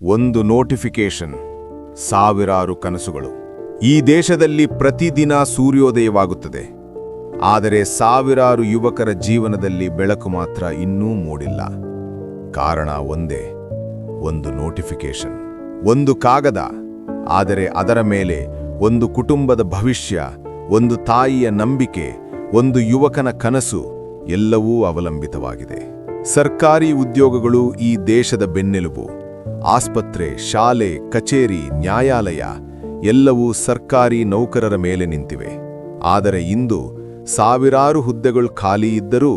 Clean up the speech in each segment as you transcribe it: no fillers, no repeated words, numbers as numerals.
ಒಂದು ನೋಟಿಫಿಕೇಶನ್, ಸಾವಿರಾರು ಕನಸುಗಳು. ಈ ದೇಶದಲ್ಲಿ ಪ್ರತಿದಿನ ಸೂರ್ಯೋದಯವಾಗುತ್ತದೆ, ಆದರೆ ಸಾವಿರಾರು ಯುವಕರ ಜೀವನದಲ್ಲಿ ಬೆಳಕು ಮಾತ್ರ ಇನ್ನೂ ಮೂಡಿಲ್ಲ. ಕಾರಣ ಒಂದೇ, ಒಂದು ನೋಟಿಫಿಕೇಶನ್, ಒಂದು ಕಾಗದ, ಆದರೆ ಅದರ ಮೇಲೆ ಒಂದು ಕುಟುಂಬದ ಭವಿಷ್ಯ, ಒಂದು ತಾಯಿಯ ನಂಬಿಕೆ, ಒಂದು ಯುವಕನ ಕನಸು ಎಲ್ಲವೂ ಅವಲಂಬಿತವಾಗಿದೆ. ಸರ್ಕಾರಿ ಉದ್ಯೋಗಗಳು ಈ ದೇಶದ ಬೆನ್ನೆಲುಬು. ಆಸ್ಪತ್ರೆ, ಶಾಲೆ, ಕಚೇರಿ, ನ್ಯಾಯಾಲಯ ಎಲ್ಲವೂ ಸರ್ಕಾರಿ ನೌಕರರ ಮೇಲೆ ನಿಂತಿವೆ. ಆದರೆ ಇಂದು ಸಾವಿರಾರು ಹುದ್ದೆಗಳು ಖಾಲಿ ಇದ್ದರೂ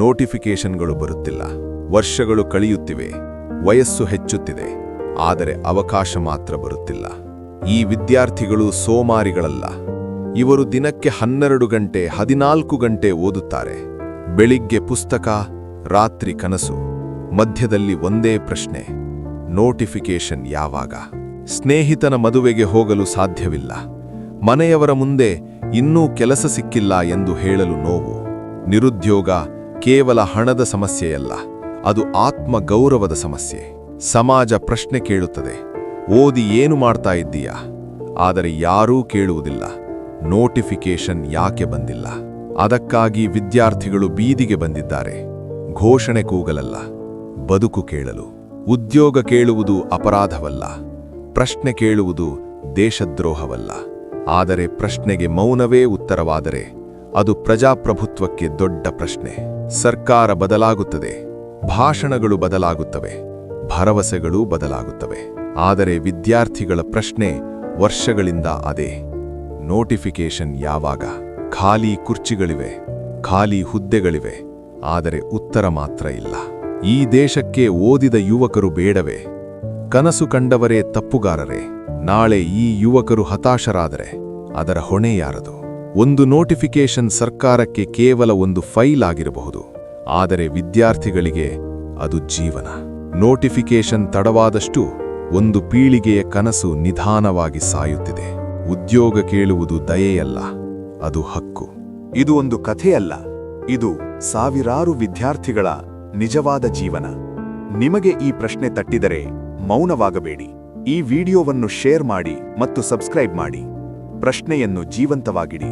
ನೋಟಿಫಿಕೇಶನ್ಗಳು ಬರುತ್ತಿಲ್ಲ. ವರ್ಷಗಳು ಕಳೆಯುತ್ತಿವೆ, ವಯಸ್ಸು ಹೆಚ್ಚುತ್ತಿದೆ, ಆದರೆ ಅವಕಾಶ ಮಾತ್ರ ಬರುತ್ತಿಲ್ಲ. ಈ ವಿದ್ಯಾರ್ಥಿಗಳು ಸೋಮಾರಿಗಳಲ್ಲ. ಇವರು ದಿನಕ್ಕೆ 12 ಗಂಟೆ 14 ಗಂಟೆ ಓದುತ್ತಾರೆ. ಬೆಳಿಗ್ಗೆ ಪುಸ್ತಕ, ರಾತ್ರಿ ಕನಸು, ಮಧ್ಯದಲ್ಲಿ ಒಂದೇ ಪ್ರಶ್ನೆ, ನೋಟಿಫಿಕೇಶನ್ ಯಾವಾಗ? ಸ್ನೇಹಿತನ ಮದುವೆಗೆ ಹೋಗಲು ಸಾಧ್ಯವಿಲ್ಲ, ಮನೆಯವರ ಮುಂದೆ ಇನ್ನೂ ಕೆಲಸ ಸಿಕ್ಕಿಲ್ಲ ಎಂದು ಹೇಳಲು ನೋವು. ನಿರುದ್ಯೋಗ ಕೇವಲ ಹಣದ ಸಮಸ್ಯೆಯಲ್ಲ, ಅದು ಆತ್ಮಗೌರವದ ಸಮಸ್ಯೆ. ಸಮಾಜ ಪ್ರಶ್ನೆ ಕೇಳುತ್ತದೆ, ಓದಿ ಏನು ಮಾಡ್ತಾ ಇದ್ದೀಯಾ? ಆದರೆ ಯಾರೂ ಕೇಳುವುದಿಲ್ಲ, ನೋಟಿಫಿಕೇಶನ್ ಯಾಕೆ ಬಂದಿಲ್ಲ? ಅದಕ್ಕಾಗಿ ವಿದ್ಯಾರ್ಥಿಗಳು ಬೀದಿಗೆ ಬಂದಿದ್ದಾರೆ. ಘೋಷಣೆ ಕೂಗಲಲ್ಲ, ಬದುಕು ಕೇಳಲು. ಉದ್ಯೋಗ ಕೇಳುವುದು ಅಪರಾಧವಲ್ಲ, ಪ್ರಶ್ನೆ ಕೇಳುವುದು ದೇಶದ್ರೋಹವಲ್ಲ. ಆದರೆ ಪ್ರಶ್ನೆಗೆ ಮೌನವೇ ಉತ್ತರವಾದರೆ ಅದು ಪ್ರಜಾಪ್ರಭುತ್ವಕ್ಕೆ ದೊಡ್ಡ ಪ್ರಶ್ನೆ. ಸರ್ಕಾರ ಬದಲಾಗುತ್ತದೆ, ಭಾಷಣಗಳು ಬದಲಾಗುತ್ತವೆ, ಭರವಸೆಗಳೂ ಬದಲಾಗುತ್ತವೆ. ಆದರೆ ವಿದ್ಯಾರ್ಥಿಗಳ ಪ್ರಶ್ನೆ ವರ್ಷಗಳಿಂದ ಅದೇ, ನೋಟಿಫಿಕೇಶನ್ ಯಾವಾಗ? ಖಾಲಿ ಕುರ್ಚಿಗಳಿವೆ, ಖಾಲಿ ಹುದ್ದೆಗಳಿವೆ, ಆದರೆ ಉತ್ತರ ಮಾತ್ರ ಇಲ್ಲ. ಈ ದೇಶಕ್ಕೆ ಓದಿದ ಯುವಕರು ಬೇಡವೇ? ಕನಸು ಕಂಡವರೇ ತಪ್ಪುಗಾರರೇ? ನಾಳೆ ಈ ಯುವಕರು ಹತಾಶರಾದರೆ ಅದರ ಹೊಣೆ ಯಾರದು? ಒಂದು ನೋಟಿಫಿಕೇಶನ್ ಸರ್ಕಾರಕ್ಕೆ ಕೇವಲ ಒಂದು ಫೈಲ್ ಆಗಿರಬಹುದು, ಆದರೆ ವಿದ್ಯಾರ್ಥಿಗಳಿಗೆ ಅದು ಜೀವನ. ನೋಟಿಫಿಕೇಶನ್ ತಡವಾದಷ್ಟು ಒಂದು ಪೀಳಿಗೆಯ ಕನಸು ನಿಧಾನವಾಗಿ ಸಾಯುತ್ತಿದೆ. ಉದ್ಯೋಗ ಕೇಳುವುದು ದಯೆಯಲ್ಲ, ಅದು ಹಕ್ಕು. ಇದು ಒಂದು ಕಥೆಯಲ್ಲ, ಇದು ಸಾವಿರಾರು ವಿದ್ಯಾರ್ಥಿಗಳ ನಿಜವಾದ ಜೀವನ. ನಿಮಗೆ ಈ ಪ್ರಶ್ನೆ ತಟ್ಟಿದರೆ ಮೌನವಾಗಬೇಡಿ. ಈ ವಿಡಿಯೋವನ್ನು ಶೇರ್ ಮಾಡಿ ಮತ್ತು ಸಬ್ಸ್ಕ್ರೈಬ್ ಮಾಡಿ. ಪ್ರಶ್ನೆಯನ್ನು ಜೀವಂತವಾಗಿಡಿ.